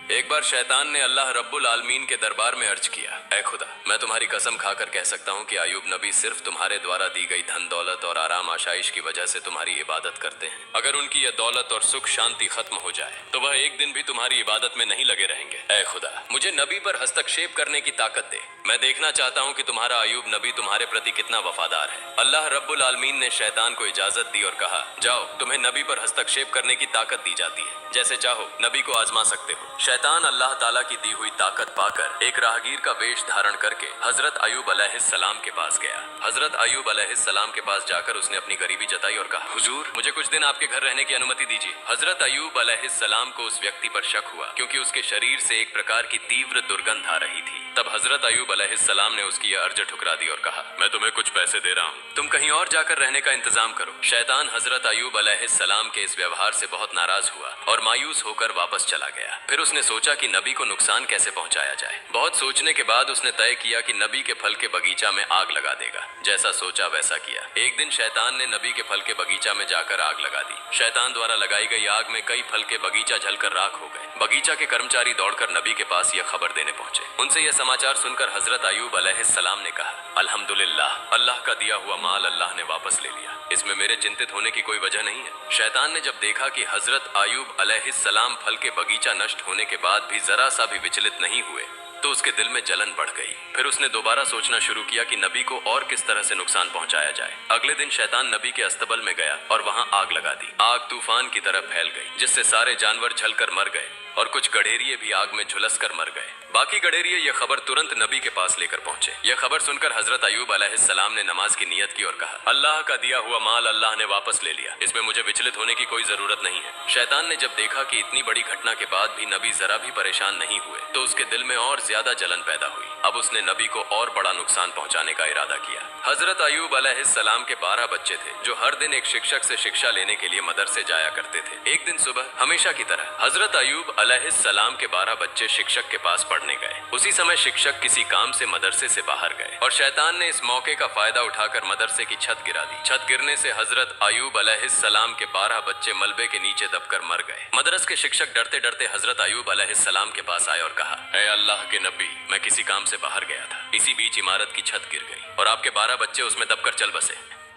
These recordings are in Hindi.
एक बार शैतान ने अल्लाह रब्बुल आलमीन के दरबार में अर्ज किया, ऐ खुदा, मैं तुम्हारी कसम खाकर कह सकता हूँ कि अयूब नबी सिर्फ तुम्हारे द्वारा दी गई धन दौलत और आराम आशाइश की वजह से तुम्हारी इबादत करते हैं। अगर उनकी यह दौलत और सुख शांति खत्म हो जाए तो वह एक दिन भी तुम्हारी इबादत में नहीं लगे रहेंगे। ऐ खुदा, मुझे नबी पर हस्तक्षेप करने की ताकत दे। मैं देखना चाहता हूँ कि तुम्हारा अयूब नबी तुम्हारे प्रति कितना वफादार है। अल्लाह रब्बुल आलमीन ने शैतान को इजाजत दी और कहा, जाओ, तुम्हें नबी पर हस्तक्षेप करने की ताकत दी जाती है, जैसे चाहो नबी को आजमा सकते हो। शैतान अल्लाह ताला की दी हुई ताकत पाकर एक राहगीर का वेश धारण करके हजरत अयूब अलैहिस्सलाम के पास गया। हजरत अयूब अलैहिस्सलाम के पास जाकर उसने अपनी गरीबी जताई और कहा, हुजूर, मुझे कुछ दिन आपके घर रहने की अनुमति दीजिए। हजरत अयूब अलैहिस्सलाम को उस व्यक्ति पर शक हुआ क्योंकि उसके शरीर से एक प्रकार की तीव्र दुर्गंध आ रही थी। तब हजरत अयूब अलैहिस्सलाम ने उसकी यह अर्ज ठुकरा दी और कहा, मैं तुम्हें कुछ पैसे दे रहा हूँ, तुम कहीं और जाकर रहने का इंतजाम करो। शैतान हजरत अयूब अलैहिस्सलाम के इस व्यवहार से बहुत नाराज हुआ और मायूस होकर वापस चला गया। फिर उसने सोचा कि नबी को नुकसान कैसे पहुंचाया जाए। बहुत सोचने के बाद उसने तय किया कि नबी के फल के बगीचा में आग लगा देगा। जैसा सोचा वैसा किया। एक दिन शैतान ने नबी के फल के बगीचा में जाकर आग लगा दी। शैतान द्वारा लगाई गई आग में कई फल के बगीचा जलकर राख हो गए। बगीचा के कर्मचारी दौड़कर नबी के पास यह खबर देने पहुंचे। उनसे यह समाचार सुनकर हजरत अयूब अलैहिस्सलाम ने कहा, अल्हम्दुलिल्लाह, अल्लाह का दिया हुआ माल अल्लाह ने वापस ले लिया, इसमें मेरे चिंतित होने की कोई वजह नहीं है। शैतान ने जब देखा कि हजरत अयूब अलैहिस्सलाम फल के बगीचा नष्ट होने के बाद भी जरा सा भी विचलित नहीं हुए तो उसके दिल में जलन बढ़ गई। फिर उसने दोबारा सोचना शुरू किया कि नबी को और किस तरह से नुकसान पहुंचाया जाए। अगले दिन शैतान नबी के अस्तबल में गया और वहां आग लगा दी। आग तूफान की तरह फैल गई जिससे सारे जानवर जलकर मर गए और कुछ गडेरिये भी आग में झुलसकर मर गए। बाकी गडेरिये यह खबर तुरंत नबी के पास लेकर पहुंचे। यह खबर सुनकर हजरत अयूब अलैहिस्सलाम ने नमाज की नियत की और कहा, अल्लाह का दिया हुआ माल अल्लाह ने वापस ले लिया, इसमें मुझे विचलित होने की कोई जरूरत नहीं है। शैतान ने जब देखा कि इतनी बड़ी घटना के बाद भी नबी जरा भी परेशान नहीं हुए तो उसके दिल में और ज्यादा जलन पैदा हुई। अब उसने नबी को और बड़ा नुकसान पहुंचाने का इरादा किया। हजरत अयूब अलैहिस्सलाम के 12 बच्चे थे जो हर दिन एक शिक्षक से शिक्षा लेने के लिए मदरसे जाया करते थे। एक दिन सुबह हमेशा की तरह हजरत अयूब अलैहिस्सलाम के 12 बच्चे शिक्षक के पास पढ़ने गए। उसी समय शिक्षक किसी काम से मदरसे से बाहर गए और शैतान ने इस मौके का फायदा उठाकर मदरसे की छत गिरा दी। छत गिरने से हजरत अयूब अलैहिस्सलाम के 12 बच्चे मलबे के नीचे दबकर मर गए। मदरस के शिक्षक डरते डरते हजरत अयूब अलैहिस्सलाम के पास आए और कहा, ऐ अल्लाह के नबी, मैं किसी काम से बाहर गया था, इसी बीच इमारत की छत गिर गई और आपके 12 बच्चे उसमें दबकर चल बसे।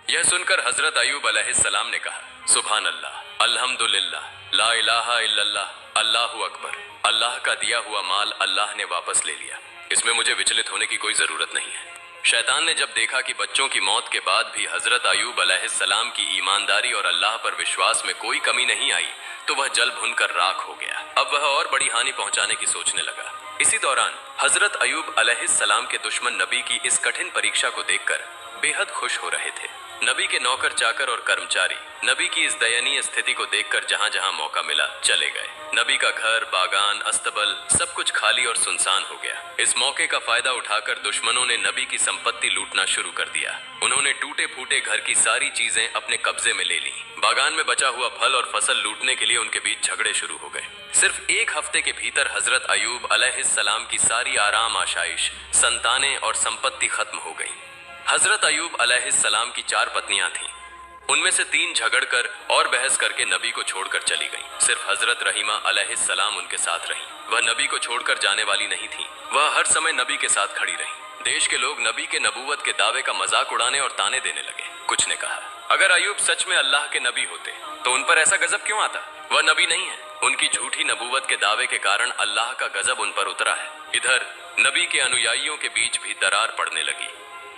यह सुनकर हजरत अयूब अलैहिस्सलाम ने कहा, सुभान अल्लाह, अल्हम्दुलिल्लाह, ला इलाहा इल्लल्लाह, अल्लाहु अकबर, अल्लाह का दिया हुआ माल अल्लाह ने वापस ले लिया, इसमें मुझे विचलित होने की कोई जरूरत नहीं है। शैतान ने जब देखा कि बच्चों की मौत के बाद भी हजरत अयूब अलैहिस्सलाम की ईमानदारी और अल्लाह पर विश्वास में कोई कमी नहीं आई तो वह जल भुनकर राख हो गया। अब वह और बड़ी हानि पहुंचाने की सोचने लगा। इसी दौरान हजरत अयूब अलैहिस्सलाम के दुश्मन नबी की इस कठिन परीक्षा को देखकर बेहद खुश हो रहे थे। नबी के नौकर चाकर और कर्मचारी नबी की इस दयनीय स्थिति को देखकर जहां जहां मौका मिला चले गए। नबी का घर, बागान, अस्तबल सब कुछ खाली और सुनसान हो गया। इस मौके का फायदा उठाकर दुश्मनों ने नबी की संपत्ति लूटना शुरू कर दिया। उन्होंने टूटे फूटे घर की सारी चीजें अपने कब्जे में ले ली। बागान में बचा हुआ फल और फसल लूटने के लिए उनके बीच झगड़े शुरू हो गए। सिर्फ एक हफ्ते के भीतर हजरत अयूब अलैहिस्सलाम की सारी आराम आशाइश, संतानें और संपत्ति खत्म हो गई। हजरत अयूब अलैहिस्सलाम की 4 पत्नियां थीं। उनमें से 3 झगड़कर और बहस करके नबी को छोड़कर चली गईं। सिर्फ हजरत रहीमा अलैहिस्सलाम उनके साथ रहीं। वह नबी को छोड़कर जाने वाली नहीं थीं। वह हर समय नबी के साथ खड़ी रहीं। देश के लोग नबी के नबूवत के दावे का मजाक उड़ाने और ताने देने लगे। कुछ ने कहा, अगर अयूब सच में अल्लाह के नबी होते तो उन पर ऐसा गजब क्यों आता? वह नबी नहीं है। उनकी झूठी नबूवत के दावे के कारण अल्लाह का गजब उन पर उतरा है। इधर नबी के अनुयायियों के बीच भी दरार पड़ने लगी।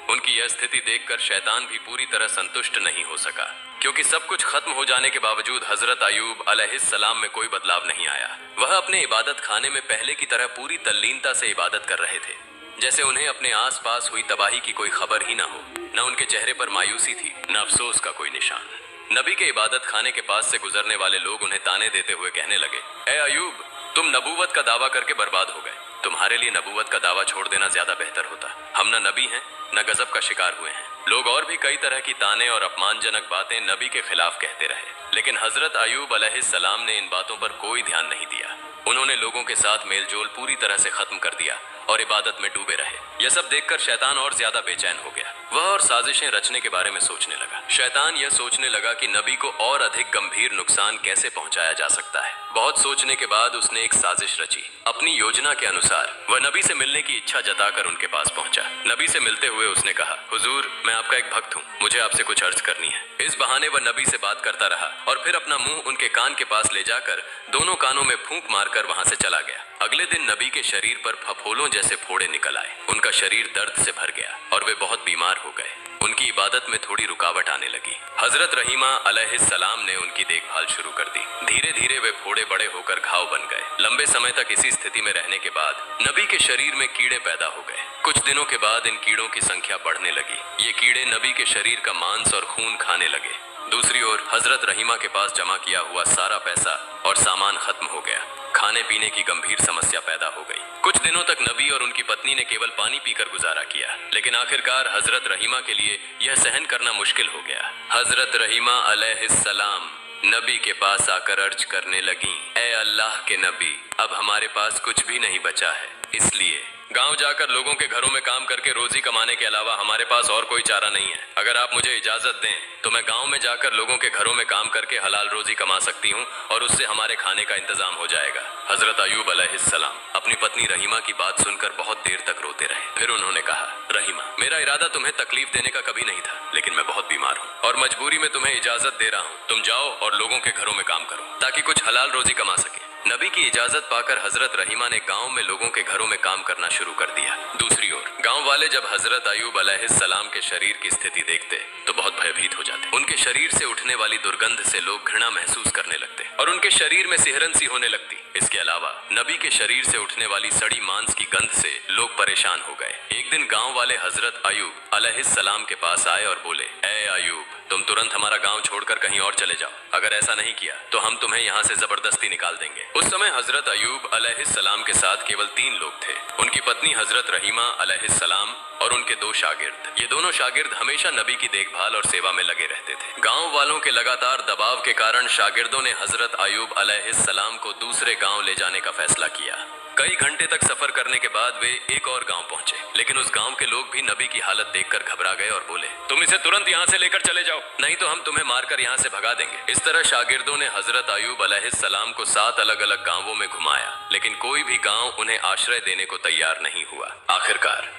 उनकी यह स्थिति देखकर शैतान भी पूरी तरह संतुष्ट नहीं हो सका, क्योंकि सब कुछ खत्म हो जाने के बावजूद हजरत अयूब अलैहिस्सलाम में कोई बदलाव नहीं आया। वह अपने इबादत खाने में पहले की तरह पूरी तल्लीनता से इबादत कर रहे थे, जैसे उन्हें अपने आसपास हुई तबाही की कोई खबर ही ना हो। न उनके चेहरे पर मायूसी थी, न अफसोस का कोई निशान। नबी के इबादत खाने के पास से गुजरने वाले लोग उन्हें ताने देते हुए कहने लगे, ए अयूब, तुम नबूवत का दावा करके बर्बाद हो गए। तुम्हारे लिए नबूवत का दावा छोड़ देना ज्यादा बेहतर होता। हम न नबी हैं, न गजब का शिकार हुए हैं। लोग और भी कई तरह की ताने और अपमानजनक बातें नबी के खिलाफ कहते रहे, लेकिन हजरत अयूब अलैहिस्सलाम ने इन बातों पर कोई ध्यान नहीं दिया। उन्होंने लोगों के साथ मेलजोल पूरी तरह से खत्म कर दिया और इबादत में डूबे रहे। यह सब देखकर शैतान और ज्यादा बेचैन हो गया। वह और साजिशें रचने के बारे में सोचने लगा। शैतान यह सोचने लगा कि नबी को और अधिक गंभीर नुकसान कैसे पहुंचाया जा सकता है। बहुत सोचने के बाद उसने एक साजिश रची। अपनी योजना के अनुसार वह नबी से मिलने की इच्छा जताकर उनके पास पहुंचा। नबी से मिलते हुए उसने कहा, हुजूर, मैं आपका एक भक्त हूँ, मुझे आपसे कुछ अर्ज करनी है। इस बहाने वह नबी से बात करता रहा और फिर अपना मुंह उनके कान के पास ले जाकर दोनों कानों में फूंक मारकर वहां से चला गया। अगले दिन नबी के शरीर पर फफोलों जैसे फोड़े निकल आए। उनका शरीर दर्द से भर गया और वे बहुत बीमार हो गए। उनकी इबादत में थोड़ी रुकावट आने लगी। हजरत रहीमा अलैहिस्सलाम ने उनकी देखभाल शुरू कर दी। धीरे धीरे वे फोड़े बड़े होकर घाव बन गए। लंबे समय तक इसी स्थिति में रहने के बाद नबी के शरीर में कीड़े पैदा हो गए। कुछ दिनों के बाद इन कीड़ों की संख्या बढ़ने लगी। ये कीड़े नबी के शरीर का मांस और खून खाने लगे। दूसरी ओर हजरत रहीमा के पास जमा किया हुआ सारा पैसा और सामान खत्म हो गया। खाने पीने की गंभीर समस्या पैदा हो गई। कुछ दिनों तक नबी और उनकी पत्नी ने केवल पानी पीकर गुजारा किया, लेकिन आखिरकार हजरत रहीमा के लिए यह सहन करना मुश्किल हो गया। हजरत रहीमा अलैहिस्सलाम नबी के पास आकर अर्ज करने लगी, ए अल्लाह के नबी, अब हमारे पास कुछ भी नहीं बचा है, इसलिए गांव जाकर लोगों के घरों में काम करके रोजी कमाने के अलावा हमारे पास और कोई चारा नहीं है। अगर आप मुझे इजाजत दें तो मैं गांव में जाकर लोगों के घरों में काम करके हलाल रोजी कमा सकती हूं और उससे हमारे खाने का इंतजाम हो जाएगा। हजरत अयूब अलैहिस्सलाम अपनी पत्नी रहीमा की बात सुनकर बहुत देर तक रोते रहे। फिर उन्होंने कहा, रहीमा, मेरा इरादा तुम्हें तकलीफ देने का कभी नहीं था, लेकिन मैं बहुत बीमार हूँ और मजबूरी में तुम्हें इजाजत दे रहा हूँ। तुम जाओ और लोगों के घरों में काम करो ताकि कुछ हलाल रोजी कमा सके। नबी की इजाजत पाकर हजरत रहीमा ने गांव में लोगों के घरों में काम करना शुरू कर दिया। दूसरी ओर गांव वाले जब हजरत अयूब अलैहिस्सलाम के शरीर की स्थिति देखते तो बहुत भयभीत हो जाते। उनके शरीर से उठने वाली दुर्गंध से लोग घृणा महसूस करने लगते और उनके शरीर में सिहरन सी होने लगती। इसके अलावा नबी के शरीर से उठने वाली सड़ी मांस की गंध से लोग परेशान हो गए। एक दिन गांव वाले हजरत अयूब अलैहिस्सलाम के पास आए और बोले, ए अयूब, तुम तुरंत हमारा गांव छोड़कर कहीं और चले जाओ। अगर ऐसा नहीं किया तो हम तुम्हें यहाँ से जबरदस्ती निकाल देंगे। उस समय हजरत अयूब अलैहिस्सलाम के साथ केवल 3 लोग थे, उनकी पत्नी हजरत रहीमा अलैहिस्सलाम और उनके 2 शागिर्द। ये दोनों शागिर्द हमेशा नबी की देखभाल और सेवा में लगे रहते थे। गांव वालों के लगातार दबाव के कारण शागिर्दों ने हजरत अयूब अलैहिस्सलाम को दूसरे गांव ले जाने का फैसला किया। कई घंटे तक सफर करने के बाद वे एक और गांव पहुंचे, लेकिन उस गांव के लोग भी नबी की हालत देखकर घबरा गए और बोले, तुम इसे तुरंत यहाँ से लेकर चले जाओ, नहीं तो हम तुम्हें मारकर यहाँ से भगा देंगे। इस तरह शागिर्दों ने हजरत अयूब अलैहिस्सलाम को 7 अलग अलग गांवों में घुमाया, लेकिन कोई भी गांव उन्हें आश्रय देने को तैयार नहीं हुआ। आखिरकार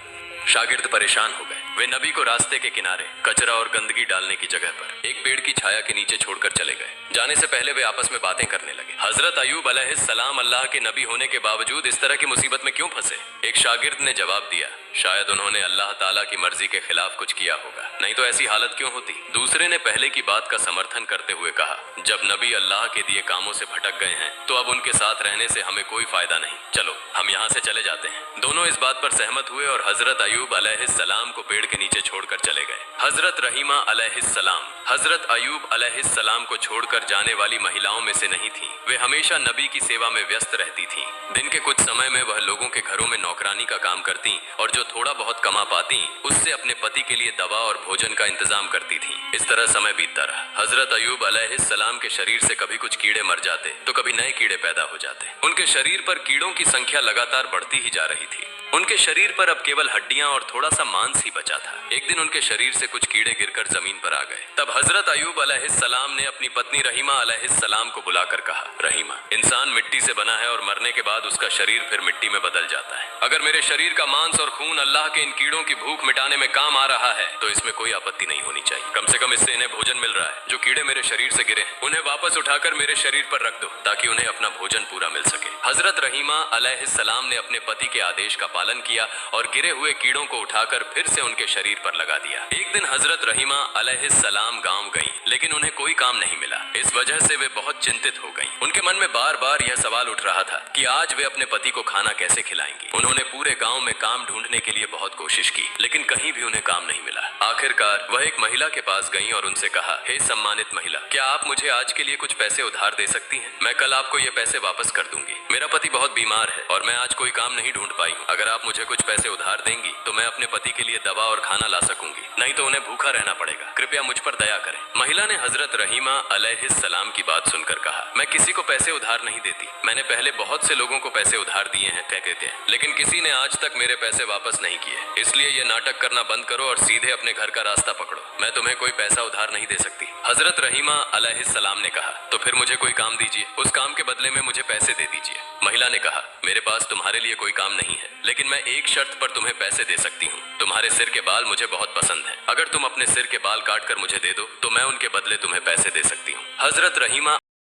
शागिर्द परेशान हो गए। वे नबी को रास्ते के किनारे कचरा और गंदगी डालने की जगह पर एक पेड़ की छाया के नीचे छोड़कर चले गए। जाने से पहले वे आपस में बातें करने लगे। हजरत अयूब अलैहिस्सलाम अल्लाह के नबी होने के बावजूद इस तरह की मुसीबत में क्यों फंसे? एक शागिर्द ने जवाब दिया, शायद उन्होंने अल्लाह ताला की मर्जी के खिलाफ कुछ किया होगा, नहीं तो ऐसी हालत क्यों होती। दूसरे ने पहले की बात का समर्थन करते हुए कहा, जब नबी अल्लाह के दिए कामों से भटक गए हैं तो अब उनके साथ रहने से हमें कोई फायदा नहीं, चलो हम यहाँ से चले जाते हैं। दोनों इस बात पर सहमत हुए और हजरत अयूब अलैहिस्सलाम को पेड़ के नीचे छोड़कर चले गए। हजरत रहीमा अलैहिस्सलाम हजरत अयूब अलैहिस्सलाम को छोड़कर जाने वाली महिलाओं में से नहीं थी। वे हमेशा नबी की सेवा में व्यस्त रहती थीं। दिन के कुछ समय में वह लोगों के घरों में नौकरानी का काम करती और जो थोड़ा बहुत कमा पाती उससे अपने पति के लिए दवा और भोजन का इंतजाम करती थीं। इस तरह समय बीतता रहा। हजरत अयूब अलैहिस्सलाम के शरीर से कभी कुछ कीड़े मर जाते तो कभी नए कीड़े पैदा हो जाते। उनके शरीर पर कीड़ों की संख्या लगातार बढ़ती ही जा रही थी। उनके शरीर पर अब केवल हड्डियां और थोड़ा सा मांस ही बचा था। एक दिन उनके शरीर से कुछ कीड़े गिरकर जमीन पर आ गए। तब हजरत अयूब अलैहिस्सलाम ने अपनी पत्नी रहीमा अलैहिस्सलाम को बुलाकर कहा, रहीमा, इंसान मिट्टी से बना है और मरने के बाद उसका शरीर फिर मिट्टी में बदल जाता है। अगर मेरे शरीर का मांस और खून अल्लाह के इन कीड़ों की भूख मिटाने में काम आ रहा है तो इसमें कोई आपत्ति नहीं होनी चाहिए। कम से कम इससे इन्हें भोजन मिल रहा है। जो कीड़े मेरे शरीर से गिरे हैं उन्हें वापस उठाकर मेरे शरीर पर रख दो ताकि उन्हें अपना भोजन पूरा मिल सके। हजरत रहीमा अलैहिस्सलाम ने अपने पति के आदेश का पालन किया और गिरे हुए कीड़ों को उठाकर फिर से उनके शरीर पर लगा दिया। एक दिन हजरत रहीमा अलैहिस्सलाम गांव गईं, लेकिन उन्हें कोई काम नहीं मिला। इस वजह से वे बहुत चिंतित हो गईं। उनके मन में बार बार यह सवाल उठ रहा था कि आज वे अपने पति को खाना कैसे खिलाएंगी। उन्होंने पूरे गांव में काम ढूंढने के लिए बहुत कोशिश की, लेकिन कहीं भी उन्हें काम नहीं मिला। आखिरकार वह एक महिला के पास गईं और उनसे कहा, हे सम्मानित महिला, क्या आप मुझे आज के लिए कुछ पैसे उधार दे सकती हैं? मैं कल आपको ये पैसे वापस कर दूंगी। मेरा पति बहुत बीमार है और मैं आज कोई काम नहीं ढूंढ पाई हूँ। अगर आप मुझे कुछ पैसे उधार देंगी तो मैं अपने पति के लिए दवा और खाना ला सकूंगी, नहीं तो उन्हें भूखा रहना पड़ेगा। कृपया मुझ पर दया करें। महिला ने हजरत रहीमा अलैहिस्सलाम की बात सुनकर कहा, मैं किसी को पैसे उधार नहीं देती। मैंने पहले बहुत से लोगों को पैसे उधार दिए हैं, कहते हैं, लेकिन किसी ने आज तक मेरे पैसे वापस नहीं किए। इसलिए ये नाटक करना बंद करो और सीधे अपने घर का रास्ता पकड़ो। मैं तुम्हें कोई पैसा उधार नहीं दे सकती। हजरत रहीमा अलैहिस्सलाम ने कहा, तो फिर मुझे कोई काम दीजिए, उस काम के बदले में मुझे पैसे दे दीजिए। महिला ने कहा, मेरे पास तुम्हारे लिए कोई काम नहीं है, लेकिन मैं एक शर्त पर तुम्हें पैसे दे सकती हूँ। तुम्हारे सिर के बाल मुझे बहुत पसंद हैं। अगर तुम अपने सिर के बाल काट कर मुझे दे दो तो मैं उनके बदले तुम्हें पैसे दे सकती हूँ। हजरत रहीमा